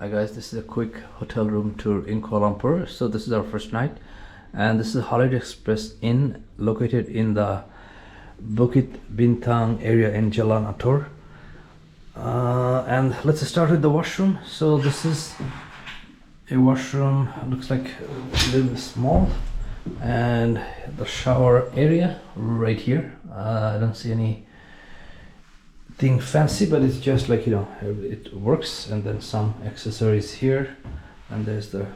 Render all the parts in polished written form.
Hi guys, this is a quick hotel room tour in Kuala Lumpur. So this is our first night, and this is Holiday Express Inn located in the Bukit Bintang area in Jalan Raja. And let's start with the washroom. So this is a washroom, looks like a little bit small, and the shower area right here. I don't see anything fancy, but it's just like, it works. And then some accessories here, and there's the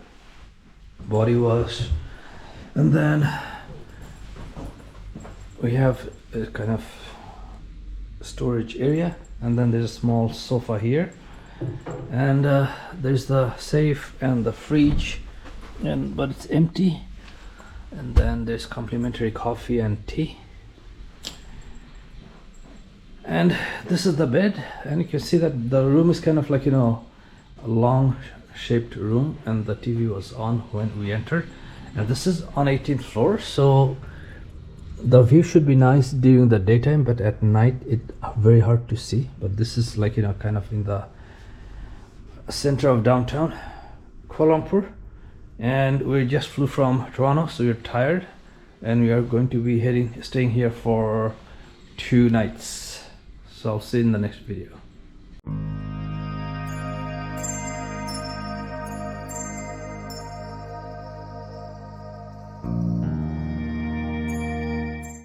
body wash, and then we have a kind of storage area, and then there's a small sofa here, and there's the safe and the fridge, but it's empty. And then there's complimentary coffee and tea. And this is the bed, and you can see that the room is kind of like, a long shaped room, and the TV was on when we entered. And this is on 18th floor, so the view should be nice during the daytime, but at night it's very hard to see. But this is like, kind of in the center of downtown Kuala Lumpur, and we just flew from Toronto, so we're tired, and we are going to be staying here for 2 nights. So I'll see you in the next video.